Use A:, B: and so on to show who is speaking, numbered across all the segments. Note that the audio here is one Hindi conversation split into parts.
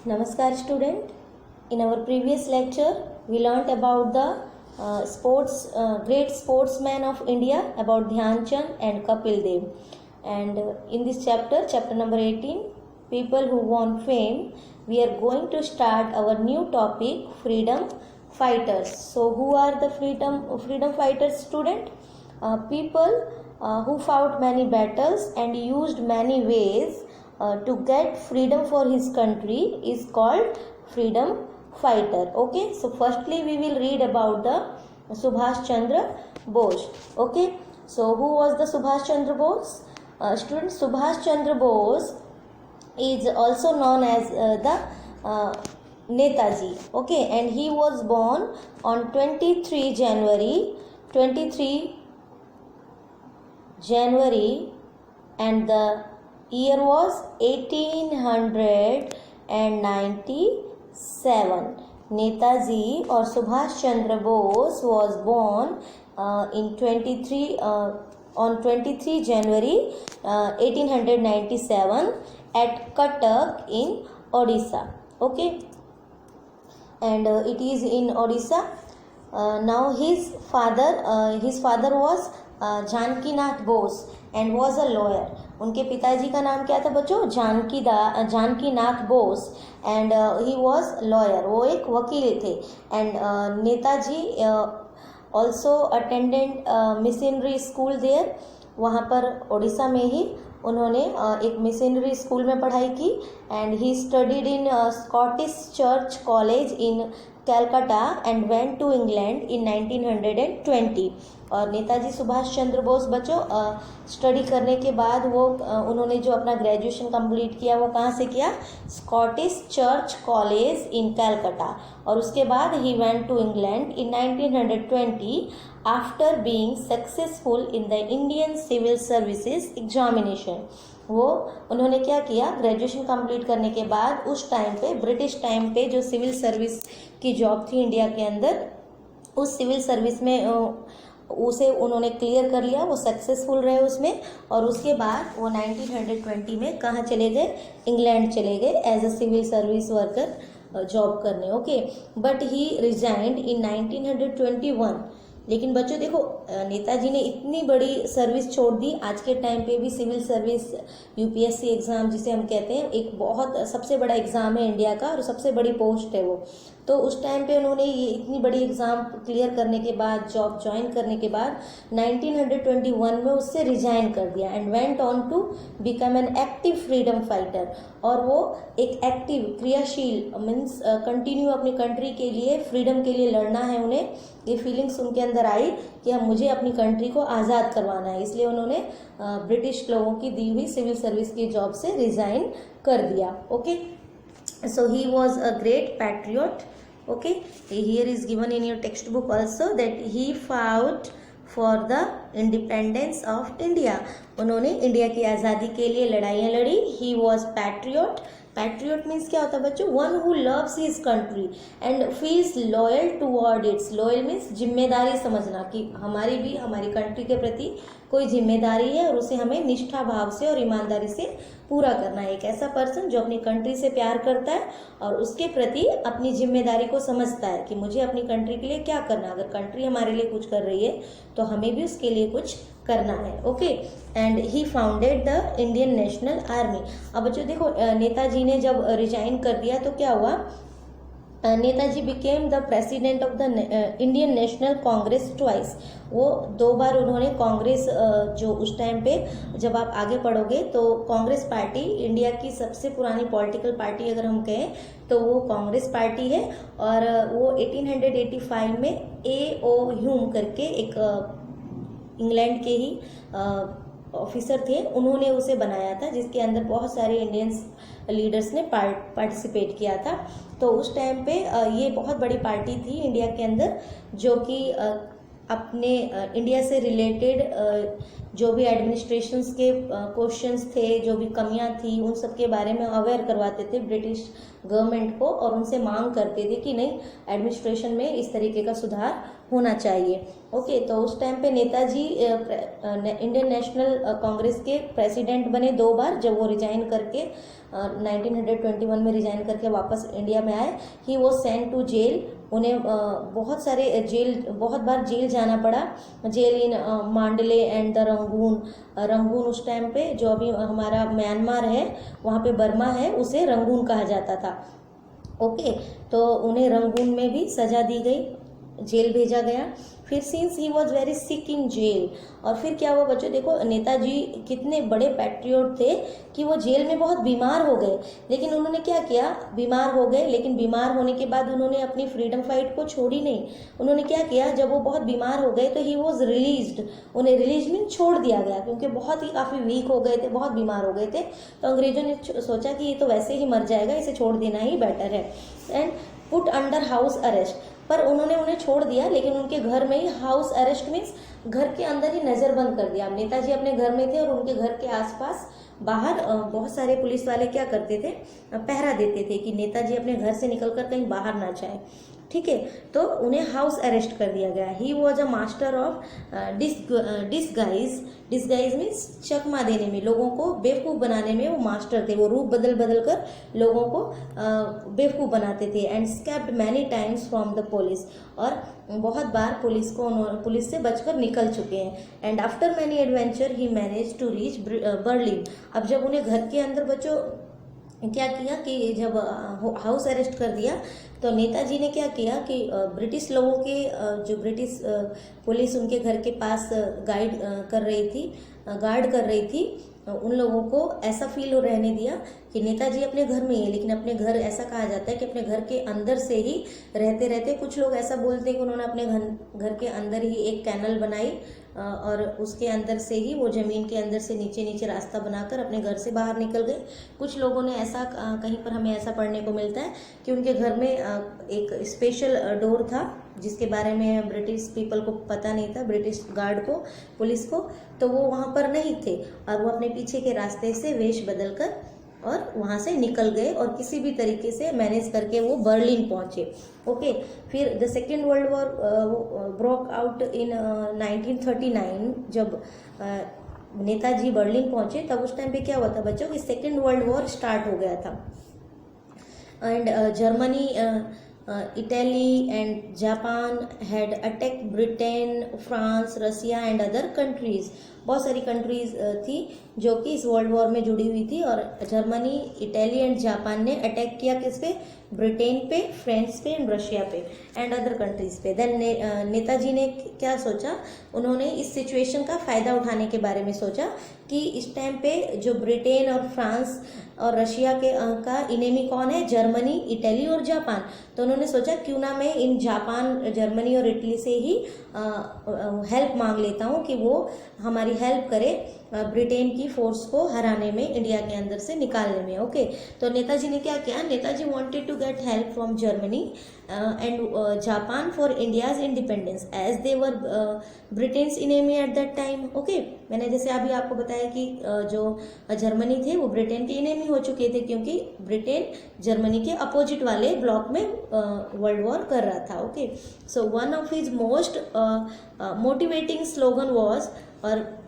A: Namaskar student. In our previous lecture, we learnt about the great sportsmen of India, about Dhyan Chand and Kapil Dev. And in this chapter number 18, people who won fame, we are going to start our new topic, freedom fighters. So who are the freedom fighters, student? People who fought many battles and used many ways to get freedom for his country is called freedom fighter. Okay, so firstly we will read about the Subhash Chandra Bose. Okay, so who was the Subhash Chandra Bose? Student, Subhash Chandra Bose is also known as the Netaji. Okay, and he was born on 23 January and the year was 1897. Netaji or Subhash Chandra Bose was born on 23 January 1897 at Cuttack in Odisha. Okay, and it is in Odisha. Now his father was Janakinath Bose and was a lawyer. उनके पिताजी का नाम क्या था बच्चों? Janakinath Bose and he was lawyer. वो एक वकील थे. And Netaji also attended missionary school there. वहाँ पर उड़ीसा में ही उन्होंने एक मिशनरी स्कूल में पढ़ाई की. And he studied in Scottish Church College in Calcutta and went to England in 1920. और नेताजी सुभाष चंद्र बोस बच्चों स्टडी करने के बाद वो उन्होंने जो अपना ग्रेजुएशन कंप्लीट किया वो कहाँ से किया? Scottish Church College in Calcutta. और उसके बाद he went to England in 1920 after being successful in the Indian civil services examination. वो उन्होंने क्या किया? ग्रेजुएशन कंप्लीट करने के बाद उस टाइम पे ब्रिटिश टाइम पे जो सिविल सर्विस की जॉब थी इंडिया के अंदर, उस सिविल सर्विस में उसे उन्होंने क्लियर कर लिया. वो सक्सेसफुल रहे उसमें. और उसके बाद वो 1920 में कहाँ चले गए? इंग्लैंड चले गए as a civil service worker job करने. Okay, but he resigned in 1921. लेकिन बच्चों देखो, नेताजी ने इतनी बड़ी सर्विस छोड़ दी. आज के टाइम पे भी सिविल सर्विस यूपीएससी एग्ज़ाम जिसे हम कहते हैं, एक बहुत सबसे बड़ा एग्ज़ाम है इंडिया का और सबसे बड़ी पोस्ट है वो. तो उस टाइम पे उन्होंने ये इतनी बड़ी एग्ज़ाम क्लियर करने के बाद, जॉब ज्वाइन करने के बाद 1921 में उससे रिजाइन कर दिया and went on to become an active freedom fighter. और वो एक एक्टिव, क्रियाशील, मीन्स कंटिन्यू अपनी कंट्री के लिए, फ्रीडम के लिए लड़ना है उन्हें. ये फीलिंग्स उनके अंदर आई कि हम मुझे अपनी कंट्री को आज़ाद करवाना है. इसलिए उन्होंने ब्रिटिश लोगों की दी हुई सिविल सर्विस की जॉब से रिज़ाइन कर दिया. Okay, so he was a great patriot. Okay, here is given in your textbook also that he fought for the independence of India. उन्होंने इंडिया की आज़ादी के लिए लड़ाइयाँ लड़ी. He was patriot. Patriot means क्या होता है बच्चों? One who loves his country and feels loyal toward it's. Loyal means जिम्मेदारी समझना कि हमारी भी हमारी कंट्री के प्रति कोई जिम्मेदारी है और उसे हमें निष्ठा भाव से और ईमानदारी से पूरा करना है. एक ऐसा पर्सन जो अपनी कंट्री से प्यार करता है और उसके प्रति अपनी जिम्मेदारी को समझता है कि मुझे अपनी कंट्री के लिए क्या करना है. अगर कंट्री हमारे लिए कुछ कर रही है तो हमें भी उसके लिए कुछ करना है. Okay, and he founded the Indian National army. अब बच्चों देखो, नेताजी ने जब रिजाइन कर दिया तो क्या हुआ? Netaji became the president of the Indian national Congress twice. वो 2 बार उन्होंने कांग्रेस, जो उस टाइम पे जब आप आगे पढ़ोगे तो कांग्रेस पार्टी इंडिया की सबसे पुरानी पॉलिटिकल पार्टी अगर हम कहें तो वो कांग्रेस पार्टी है. और वो 1885 में A.O. ह्यूम करके एक इंग्लैंड के ही ऑफिसर थे, उन्होंने उसे बनाया था, जिसके अंदर बहुत सारे इंडियन लीडर्स ने पार्टिसिपेट किया था. तो उस टाइम पे ये बहुत बड़ी पार्टी थी इंडिया के अंदर जो कि अपने इंडिया से रिलेटेड जो भी एडमिनिस्ट्रेशंस के क्वेश्चंस थे, जो भी कमियां थी, उन सब के बारे में अवेयर करवाते थे ब्रिटिश गवर्नमेंट को, और उनसे मांग करते थे कि नहीं, एडमिनिस्ट्रेशन में इस तरीके का सुधार होना चाहिए। ओके, तो उस टाइम पे नेताजी इंडियन नेशनल कांग्रेस के प्रेसिडेंट बने 2 बार, जब वो रिजाइन करके 1921 में रिजाइन करके वापस इंडिया में आए। He was sent to jail. उन्हें बहुत बार जेल जाना पड़ा। Jail in Mandalay and the Rangoon. Rangoon उस टाइम पे जो अभी हमारा म्यांमार है, वहाँ पे बर्मा है, उसे रंगून कहा जाता था। ओके, तो उन्हें रंगून में भी सजा दी गई, जेल भेजा गया। फिर since he was very sick in jail, और फिर क्या हुआ बच्चों, देखो नेताजी कितने बड़े पैट्रियट थे कि वो जेल में बहुत बीमार हो गए। लेकिन उन्होंने क्या किया, बीमार हो गए, लेकिन बीमार होने के बाद उन्होंने अपनी फ्रीडम फाइट को छोड़ी नहीं। उन्होंने क्या किया, जब वो बहुत बीमार हो गए तो ही वॉज रिलीज्ड। उन्हें रिलीज में छोड़ दिया गया, क्योंकि बहुत ही काफ़ी वीक हो गए थे, बहुत बीमार हो गए थे। तो अंग्रेजों ने सोचा कि ये तो वैसे ही मर जाएगा, इसे छोड़ देना ही बेटर है, and put under house arrest. पर उन्होंने उन्हें छोड़ दिया, लेकिन उनके घर में ही हाउस अरेस्ट मीन्स घर के अंदर ही नज़रबंद कर दिया। नेताजी अपने घर में थे और उनके घर के आसपास बाहर बहुत सारे पुलिस वाले क्या करते थे, पहरा देते थे कि नेताजी अपने घर से निकलकर कहीं बाहर ना जाए। ठीक है, तो उन्हें हाउस अरेस्ट कर दिया गया। He was a master of disguise. Disguise means चकमा देने में, लोगों को बेवकूफ़ बनाने में वो मास्टर थे। वो रूप बदल बदल कर लोगों को बेवकूफ़ बनाते थे। And escaped many times from the police, और बहुत बार पुलिस से बचकर निकल चुके हैं। And after many adventure he manage to reach Berlin. अब जब उन्हें घर के अंदर बच्चों क्या किया कि जब हाउस अरेस्ट कर दिया, तो नेताजी ने क्या किया कि ब्रिटिश लोगों के जो ब्रिटिश पुलिस उनके घर के पास गार्ड कर रही थी, उन लोगों को ऐसा फील रहने दिया कि नेताजी अपने घर में ही है, लेकिन अपने घर, ऐसा कहा जाता है कि अपने घर के अंदर से ही रहते रहते, कुछ लोग ऐसा बोलते हैं कि उन्होंने अपने घर के अंदर ही एक कैनल बनाई, और उसके अंदर से ही वो ज़मीन के अंदर से नीचे नीचे रास्ता बनाकर अपने घर से बाहर निकल गए। कुछ लोगों ने ऐसा, कहीं पर हमें ऐसा पढ़ने को मिलता है कि उनके घर में एक स्पेशल डोर था, जिसके बारे में ब्रिटिश पीपल को पता नहीं था, ब्रिटिश गार्ड को, पुलिस को, तो वो वहाँ पर नहीं थे, और वो अपने पीछे के रास्ते से वेश बदलकर और वहाँ से निकल गए, और किसी भी तरीके से मैनेज करके वो बर्लिन पहुँचे। ओके, फिर the second world war broke out in 1939। जब नेताजी बर्लिन पहुँचे, तब उस टाइम पे क्या हुआ था बच्चों कि सेकेंड वर्ल्ड वॉर स्टार्ट हो गया था। And Germany, Italy and Japan had attacked Britain, France, Russia and other countries. बहुत सारी कंट्रीज थी जो कि इस वर्ल्ड वॉर में जुड़ी हुई थी, और जर्मनी, इटली एंड जापान ने अटैक किया किस पे, ब्रिटेन पे, फ्रांस पे एंड रशिया पे एंड अदर कंट्रीज पे। देन नेताजी ने क्या सोचा, उन्होंने इस सिचुएशन का फ़ायदा उठाने के बारे में सोचा कि इस टाइम पे जो ब्रिटेन और फ्रांस और रशिया के का इनेमी कौन है, जर्मनी, इटली और जापान। तो उन्होंने सोचा क्यों ना मैं इन जापान, जर्मनी और इटली से ही हेल्प मांग लेता हूँ कि वो हमारी हेल्प करे ब्रिटेन की फोर्स को हराने में, इंडिया के अंदर से निकालने में। ओके, तो नेताजी ने क्या किया, Netaji wanted to get help from Germany and Japan for India's independence as they were Britain's enemy at that time. Okay, मैंने जैसे अभी आपको बताया कि जो जर्मनी थे वो ब्रिटेन के इनेमी हो चुके थे, क्योंकि ब्रिटेन जर्मनी के अपोजिट वाले ब्लॉक में वर्ल्ड वॉर कर रहा था। Okay, so one of his most motivating slogan was, और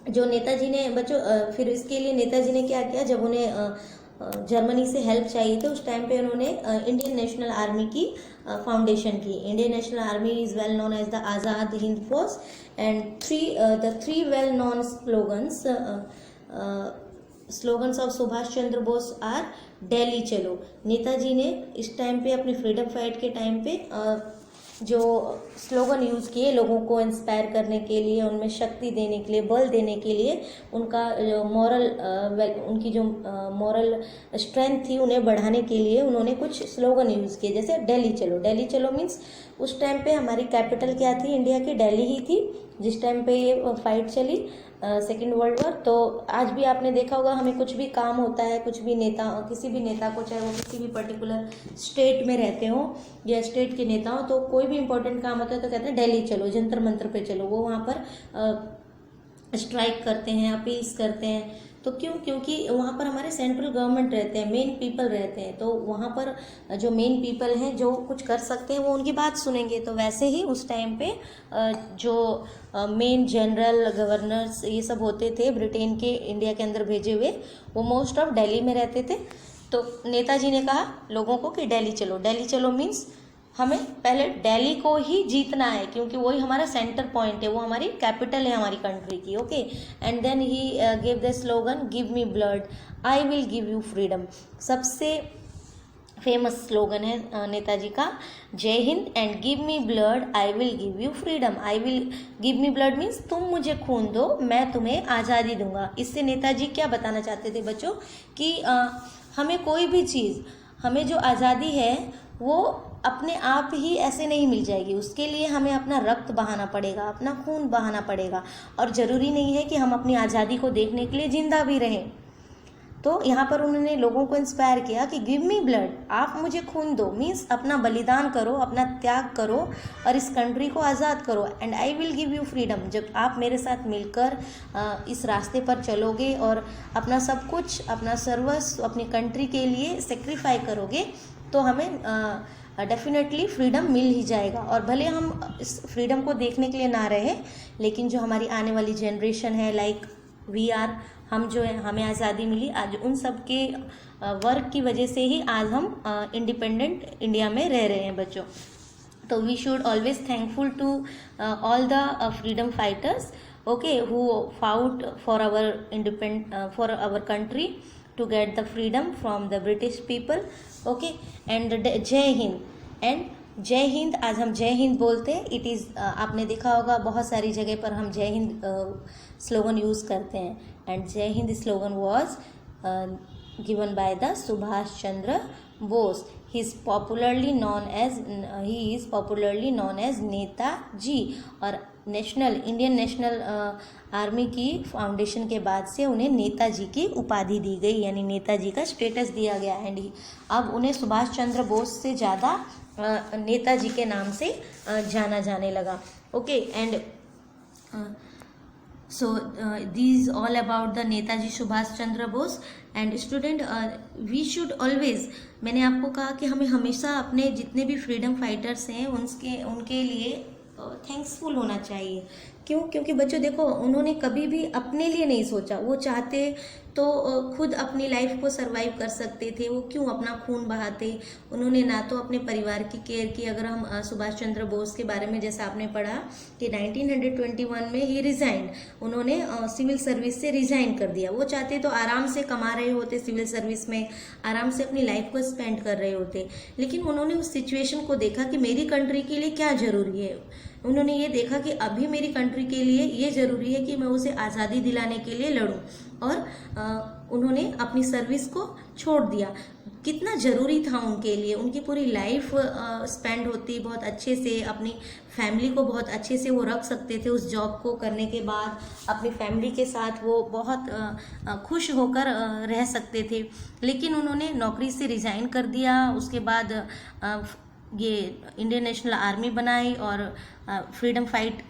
A: जो नेताजी ने बच्चों फिर इसके लिए नेताजी ने क्या किया, जब उन्हें जर्मनी से हेल्प चाहिए तो उस टाइम पे उन्होंने इंडियन नेशनल आर्मी की फाउंडेशन की। Indian National Army is well known as the Azad Hind force, and the three well known slogans of Subhash Chandra Bose are Delhi चलो। नेताजी ने इस टाइम पे अपनी फ्रीडम फाइट के टाइम पे जो स्लोगन यूज़ किए लोगों को इंस्पायर करने के लिए, उनमें शक्ति देने के लिए, बल देने के लिए, उनका जो उनकी जो मॉरल स्ट्रेंथ थी उन्हें बढ़ाने के लिए उन्होंने कुछ स्लोगन यूज़ किए, जैसे दिल्ली चलो। दिल्ली चलो मीन्स उस टाइम पे हमारी कैपिटल क्या थी, इंडिया की दिल्ली ही थी, जिस टाइम पे ये फाइट चली सेकेंड वर्ल्ड वॉर, तो आज भी आपने देखा होगा, हमें कुछ भी काम होता है, कुछ भी नेता, किसी भी नेता को, चाहे वो किसी भी पर्टिकुलर स्टेट में रहते हो या स्टेट के नेता हो, तो कोई भी इंपॉर्टेंट काम होता है तो कहते हैं दिल्ली चलो, जंतर मंतर पे चलो। वो वहाँ पर स्ट्राइक करते हैं, अपील्स करते हैं। तो क्यों? क्योंकि वहाँ पर हमारे सेंट्रल गवर्नमेंट रहते हैं, मेन पीपल रहते हैं, तो वहाँ पर जो मेन पीपल हैं, जो कुछ कर सकते हैं, वो उनकी बात सुनेंगे। तो वैसे ही उस टाइम पे जो मेन जनरल, गवर्नर्स, ये सब होते थे ब्रिटेन के इंडिया के अंदर भेजे हुए, वो मोस्ट ऑफ दिल्ली में रहते थे। तो नेताजी ने कहा लोगों को कि दिल्ली चलो। दिल्ली चलो मीन्स हमें पहले दिल्ली को ही जीतना है, क्योंकि वही हमारा सेंटर पॉइंट है, वो हमारी कैपिटल है हमारी कंट्री की। Okay, and then he give the slogan give me blood I will give you freedom. सबसे फेमस स्लोगन है नेताजी का, Jai Hind and give me blood I will give you freedom. I will give me blood means तुम मुझे खून दो, मैं तुम्हें आज़ादी दूंगा। इससे नेताजी क्या बताना चाहते थे बच्चों कि हमें कोई भी चीज़, हमें जो आज़ादी है वो अपने आप ही ऐसे नहीं मिल जाएगी, उसके लिए हमें अपना रक्त बहाना पड़ेगा, अपना खून बहाना पड़ेगा। और ज़रूरी नहीं है कि हम अपनी आज़ादी को देखने के लिए जिंदा भी रहें। तो यहाँ पर उन्होंने लोगों को इंस्पायर किया कि गिव मी ब्लड, आप मुझे खून दो, मीन्स अपना बलिदान करो, अपना त्याग करो और इस कंट्री को आज़ाद करो। And I will give you freedom, जब आप मेरे साथ मिलकर इस रास्ते पर चलोगे और अपना सब कुछ, अपना सर्वस्व अपनी कंट्री के लिए सेक्रीफाई करोगे, तो हमें डेफिनेटली फ्रीडम मिल ही जाएगा। और भले हम इस फ्रीडम को देखने के लिए ना रहे, लेकिन जो हमारी आने वाली जनरेशन है, लाइक वी आर, हम जो है, हमें आज़ादी मिली, आज उन सब के वर्क की वजह से ही आज हम इंडिपेंडेंट इंडिया में रह रहे हैं बच्चों। तो we should always thankful to all the freedom fighters, okay, who fought for our country to get the freedom from the British people, okay, and जय हिंद। एंड जय हिंद, आज हम जय हिंद बोलते हैं। इट इज़ आपने देखा होगा बहुत सारी जगह पर हम जय हिंद स्लोगन यूज़ करते हैं। And Jai Hind slogan was given by the Subhash Chandra Bose. He is popularly known as Netaji. और इंडियन नेशनल आर्मी की फाउंडेशन के बाद से उन्हें नेताजी की उपाधि दी गई, यानी नेताजी का स्टेटस दिया गया। एंड अब उन्हें सुभाष चंद्र बोस से ज़्यादा नेताजी के नाम से जाना जाने लगा। Okay, and so this all about the Netaji Subhash Chandra Bose. And student, we should always, मैंने आपको कहा कि हमें हमेशा अपने जितने भी फ्रीडम फाइटर्स हैं उनके लिए थैंक्सफुल होना चाहिए। क्यों? क्योंकि बच्चों देखो, उन्होंने कभी भी अपने लिए नहीं सोचा। वो चाहते तो खुद अपनी लाइफ को सरवाइव कर सकते थे, वो क्यों अपना खून बहाते? उन्होंने ना तो अपने परिवार की केयर की। अगर हम सुभाष चंद्र बोस के बारे में जैसा आपने पढ़ा कि 1921 में ही रिजाइंड, उन्होंने सिविल सर्विस से रिजाइन कर दिया। वो चाहते तो आराम से कमा रहे होते, सिविल सर्विस में आराम से अपनी लाइफ को स्पेंड कर रहे होते, लेकिन उन्होंने उस सिचुएशन को देखा कि मेरी कंट्री के लिए क्या ज़रूरी है। उन्होंने ये देखा कि अभी मेरी कंट्री के लिए ये ज़रूरी है कि मैं उसे आज़ादी दिलाने के लिए लड़ूं, और उन्होंने अपनी सर्विस को छोड़ दिया। कितना ज़रूरी था उनके लिए, उनकी पूरी लाइफ स्पेंड होती बहुत अच्छे से, अपनी फैमिली को बहुत अच्छे से वो रख सकते थे। उस जॉब को करने के बाद अपनी फैमिली के साथ वो बहुत खुश होकर रह सकते थे, लेकिन उन्होंने नौकरी से रिज़ाइन कर दिया। उसके बाद ये इंडियन नेशनल आर्मी बनाई और फ्रीडम फाइट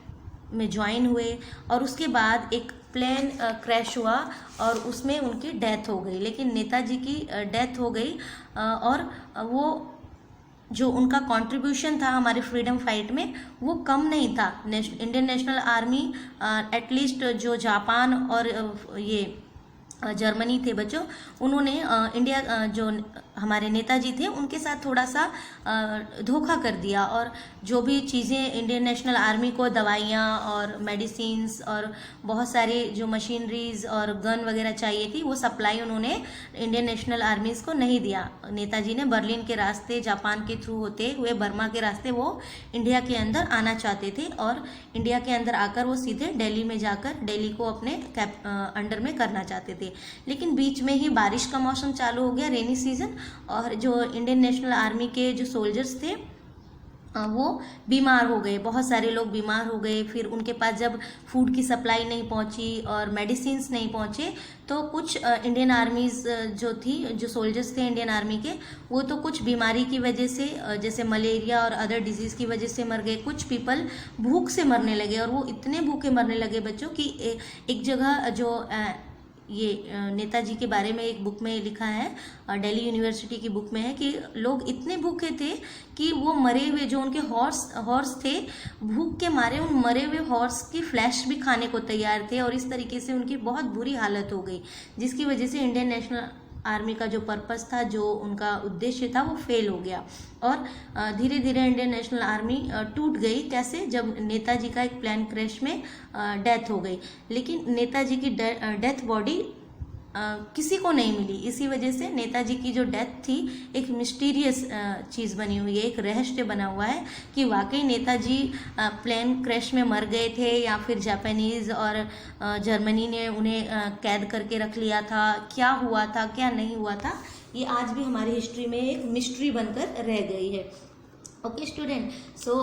A: में ज्वाइन हुए, और उसके बाद एक प्लेन क्रैश हुआ और उसमें उनकी डेथ हो गई। लेकिन नेताजी की डेथ हो गई, और वो जो उनका कंट्रीब्यूशन था हमारे फ्रीडम फाइट में वो कम नहीं था। इंडियन नेशनल आर्मी एटलीस्ट जो जापान और ये जर्मनी थे बच्चों, उन्होंने इंडिया जो हमारे नेताजी थे उनके साथ थोड़ा सा धोखा कर दिया, और जो भी चीज़ें इंडियन नेशनल आर्मी को, दवाइयाँ और मेडिसिन्स और बहुत सारी जो मशीनरीज और गन वगैरह चाहिए थी, वो सप्लाई उन्होंने इंडियन नेशनल आर्मीज़ को नहीं दिया। नेताजी ने बर्लिन के रास्ते, जापान के थ्रू होते हुए बर्मा के रास्ते वो इंडिया के अंदर आना चाहते थे, और इंडिया के अंदर आकर वो सीधे दिल्ली में जाकर दिल्ली को अपने अंडर में करना चाहते थे। लेकिन बीच में ही बारिश का मौसम चालू हो गया, रेनी सीजन, और जो इंडियन नेशनल आर्मी के जो सोल्जर्स थे वो बीमार हो गए, बहुत सारे लोग बीमार हो गए। फिर उनके पास जब फूड की सप्लाई नहीं पहुंची और मेडिसिन्स नहीं पहुंचे तो कुछ इंडियन आर्मीज जो थी, जो सोल्जर्स थे इंडियन आर्मी के, वो तो कुछ बीमारी की वजह से जैसे मलेरिया और अदर डिजीज़ की वजह से मर गए। कुछ पीपल भूख से मरने लगे और वो इतने भूखे मरने लगे बच्चों कि एक जगह जो ये नेताजी के बारे में एक बुक में लिखा है, दिल्ली यूनिवर्सिटी की बुक में है कि लोग इतने भूखे थे कि वो मरे हुए जो उनके हॉर्स थे, भूख के मारे उन मरे हुए हॉर्स की फ्लैश भी खाने को तैयार थे और इस तरीके से उनकी बहुत बुरी हालत हो गई, जिसकी वजह से इंडियन नेशनल आर्मी का जो पर्पस था, जो उनका उद्देश्य था, वो फेल हो गया और धीरे धीरे इंडियन नेशनल आर्मी टूट गई। कैसे? जब नेताजी का एक प्लेन क्रैश में डेथ हो गई, लेकिन नेताजी की डेथ बॉडी किसी को नहीं मिली। इसी वजह से नेताजी की जो डेथ थी एक मिस्टीरियस चीज़ बनी हुई है, एक रहस्य बना हुआ है कि वाकई नेताजी प्लेन क्रैश में मर गए थे या फिर जापानीज़ और जर्मनी ने उन्हें कैद करके रख लिया था, क्या हुआ था क्या नहीं हुआ था, ये आज भी हमारी हिस्ट्री में एक मिस्ट्री बनकर रह गई है। Okay student, so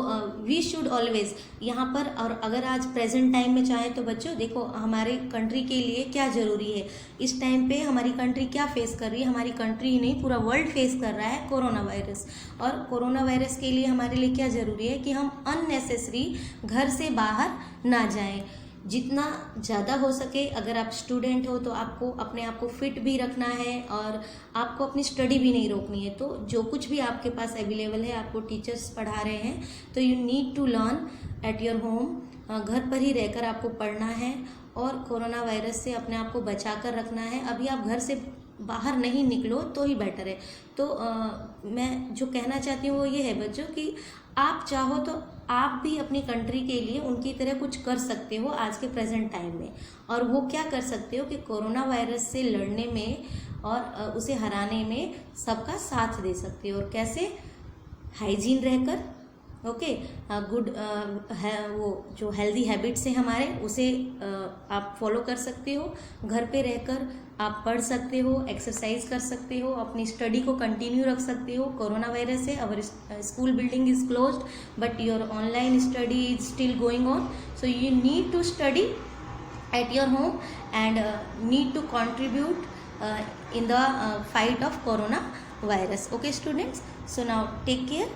A: we should always यहाँ पर, और अगर आज प्रेजेंट टाइम में चाहे तो बच्चों देखो हमारे कंट्री के लिए क्या ज़रूरी है। इस टाइम पे हमारी कंट्री क्या फेस कर रही है? हमारी कंट्री ही नहीं, पूरा वर्ल्ड फेस कर रहा है कोरोना वायरस। और कोरोना वायरस के लिए हमारे लिए क्या ज़रूरी है कि हम अननेसेसरी घर से बाहर ना जाएं। जितना ज़्यादा हो सके, अगर आप स्टूडेंट हो तो आपको अपने आप को फिट भी रखना है और आपको अपनी स्टडी भी नहीं रोकनी है। तो जो कुछ भी आपके पास अवेलेबल है, आपको टीचर्स पढ़ा रहे हैं तो you need to learn at your home. घर पर ही रहकर आपको पढ़ना है और कोरोना वायरस से अपने आप को बचा कर रखना है। अभी आप घर से बाहर नहीं निकलो तो ही बेटर है। तो मैं जो कहना चाहती हूँ वो ये है बच्चों कि आप चाहो तो आप भी अपनी कंट्री के लिए उनकी तरह कुछ कर सकते हो आज के प्रेजेंट टाइम में। और वो क्या कर सकते हो कि कोरोना वायरस से लड़ने में और उसे हराने में सबका साथ दे सकते हो। और कैसे? हाइजीन रहकर, ओके, गुड है वो जो हेल्दी हैबिट्स हैं हमारे, उसे आप फॉलो कर सकते हो। घर पे रहकर आप पढ़ सकते हो, एक्सरसाइज कर सकते हो, अपनी स्टडी को कंटिन्यू रख सकते हो। कोरोना वायरस है, our school building is closed but your online study is still going on, so you need to study at your home and need to contribute in the fight of corona virus. Okay students, so now take care,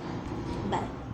A: bye.